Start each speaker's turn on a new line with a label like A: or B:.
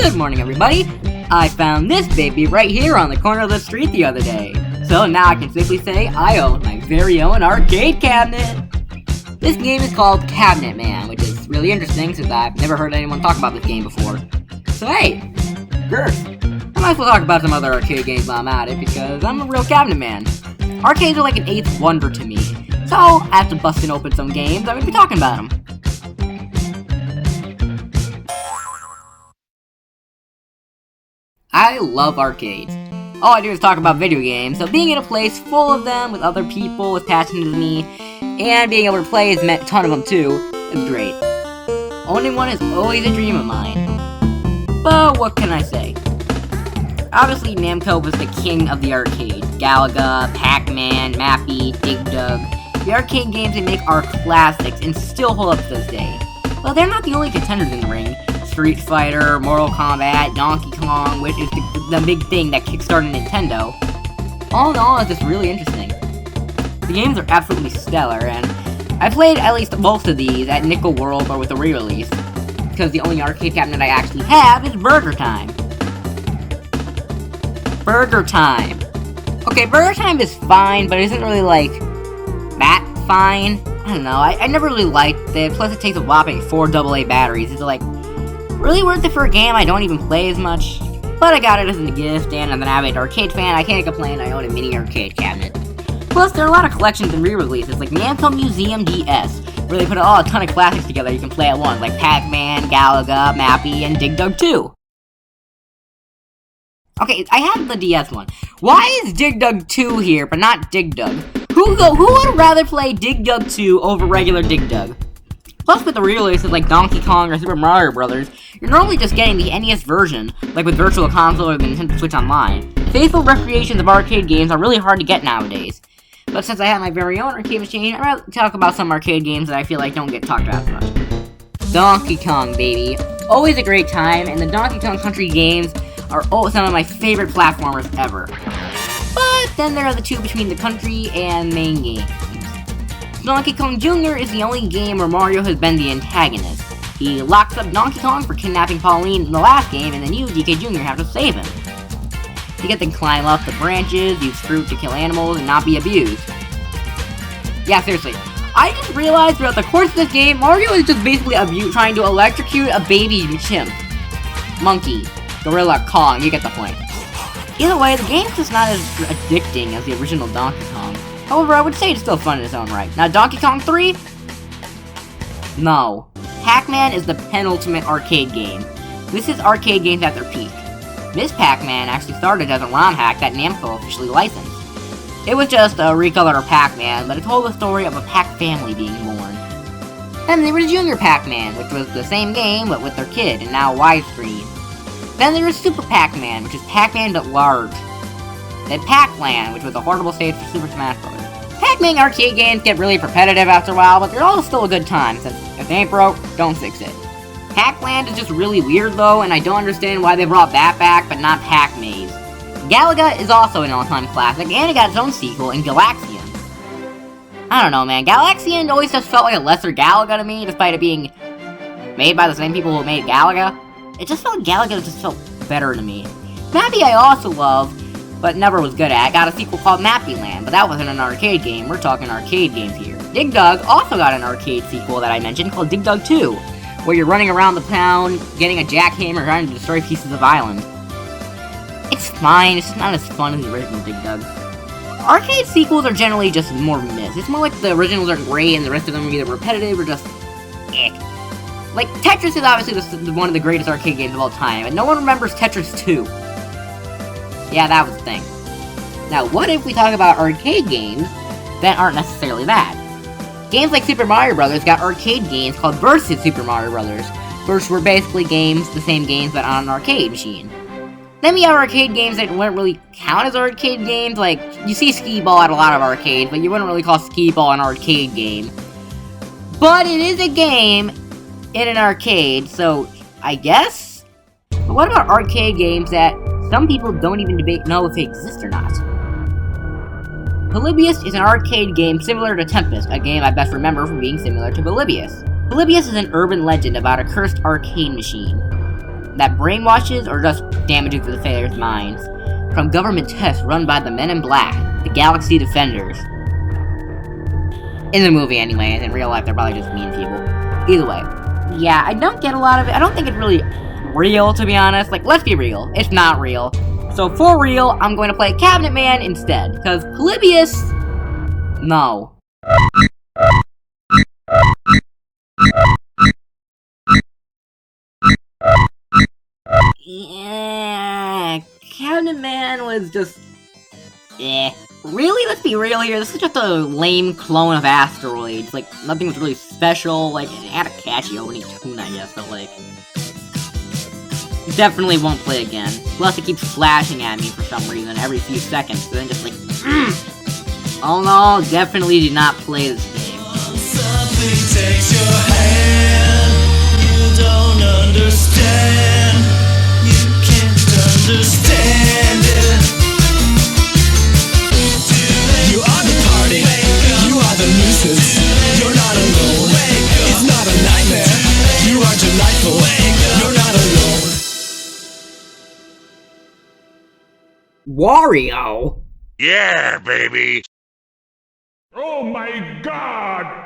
A: Good morning, everybody. I found this baby right here on the corner of the street the other day. So now I can safely say I own my very own arcade cabinet. This game is called Zabinet Man, which is really interesting since I've never heard anyone talk about this game before. So hey, first, I might as well talk about some other arcade games while I'm at it because I'm a real cabinet man. Arcades are like an eighth wonder to me, so after busting open some games, I'm going to be talking about them. I love arcades. All I do is talk about video games, so being in a place full of them with other people as passionate as me, and being able to play a ton of them too, is great. Owning one is always a dream of mine. But what can I say? Obviously, Namco was the king of the arcade. Galaga, PacMan, Mappy, Dig Dug. The arcade games they make are classics and still hold up to this day. But they're not the only contenders in the ring. Street Fighter, Mortal Kombat, Donkey Kong, which is the big thing that kickstarted Nintendo. All in all, it's just really interesting. The games are absolutely stellar, and I played at least most of these at Nickel World or with a re-release, because the only arcade cabinet I actually have is Burger Time. Burger Time. Okay, Burger Time is fine, but it isn't really like that fine. I don't know, I never really liked it, plus it takes a whopping 4 AA batteries. It's like really worth it for a game I don't even play as much, but I got it as a gift, and I'm an avid arcade fan. I can't complain, I own a mini arcade cabinet. Plus, there are a lot of collections and re-releases, like Namco Museum DS, where they put a ton of classics together you can play at once, like PacMan, Galaga, Mappy, and Dig Dug 2. Okay, I have the DS one. Why is Dig Dug 2 here, but not Dig Dug? Who would rather play Dig Dug 2 over regular Dig Dug? Plus, with the re-releases like Donkey Kong or Super Mario Bros., you're normally just getting the NES version, like with Virtual Console or the Nintendo Switch Online. Faithful recreations of arcade games are really hard to get nowadays. But since I have my very own arcade machine, I'd rather talk about some arcade games that I feel like don't get talked about as much. Donkey Kong, baby. Always a great time, and the Donkey Kong Country games are some of my favorite platformers ever. But then there are the two between the country and main games. Donkey Kong Jr. is the only game where Mario has been the antagonist. He locks up Donkey Kong for kidnapping Pauline in the last game, and then you, DK Jr., have to save him. You get to climb up the branches, use fruit to kill animals, and not be abused. Yeah, seriously. I just realized throughout the course of this game, Mario is just basically trying to electrocute a baby chimp. Monkey. Gorilla Kong, you get the point. Either way, the game's just not as addicting as the original Donkey Kong. However, I would say it's still fun in its own right. Now, Donkey Kong 3? No. PacMan is the penultimate arcade game. This is arcade games at their peak. This PacMan actually started as a ROM hack that Namco officially licensed. It was just a recolor of PacMan, but it told the story of a Pac family being born. Then there was Junior PacMan, which was the same game, but with their kid, and now widescreen. Then there was Super PacMan, which is Pac-Man but large. Then Pac-Land, which was a horrible stage for Super Smash Bros. Pac-Man arcade games get really repetitive after a while, but they're all still a good time, since if they ain't broke, don't fix it. Pac-Land is just really weird though, and I don't understand why they brought that back, but not Pac-Maze. Galaga is also an all-time classic, and it got its own sequel in Galaxian. I don't know, man, Galaxian always just felt like a lesser Galaga to me, despite it being made by the same people who made Galaga. It just felt like Galaga just felt better to me. Mappy I also love, but never was good at. Got a sequel called Mappy Land, but that wasn't an arcade game. We're talking arcade games here. Dig Dug also got an arcade sequel that I mentioned called Dig Dug 2, where you're running around the town, getting a jackhammer, trying to destroy pieces of island. It's fine, it's just not as fun as the original Dig Dug. Arcade sequels are generally just more miss. It's more like the originals are great and the rest of them are either repetitive or just ick. Like, Tetris is obviously one of the greatest arcade games of all time, and no one remembers Tetris 2. Yeah, that was the thing. Now, what if we talk about arcade games that aren't necessarily that? Games like Super Mario Bros. Got arcade games called Versus Super Mario Bros., which were basically the same games, but on an arcade machine. Then we have arcade games that wouldn't really count as arcade games, like, you see Skee-Ball at a lot of arcades, but you wouldn't really call Skee-Ball an arcade game. But it is a game in an arcade, so I guess? But what about arcade games that some people don't even know if they exist or not? Polybius is an arcade game similar to Tempest, a game I best remember from being similar to Polybius. Polybius is an urban legend about a cursed arcade machine. that brainwashes or just damages the player's minds. From government tests run by the Men in Black, the Galaxy Defenders. In the movie anyway, and in real life they're probably just mean people. Either way. Yeah, I don't get a lot of it. I don't think it's really real, to be honest. Like, let's be real. It's not real. So for real, I'm going to play Zabinet Man instead. Because Polybius... No. Yeah, Zabinet Man was just... Really? Let's be real here. This is just a lame clone of Asteroids. Like, nothing was really special. Like, it had a catchy opening tune, I guess, but like... Definitely won't play again. Plus, it keeps flashing at me for some reason every few seconds. So then just like... Oh no, definitely do not play this game.
B: Something takes your hand. You don't understand. You can't understand it. You are the party. You are the nuisance. You're not alone. It's not a nightmare. You are delightful. You're not alone.
A: Wario?
C: Yeah, baby!
D: Oh my God!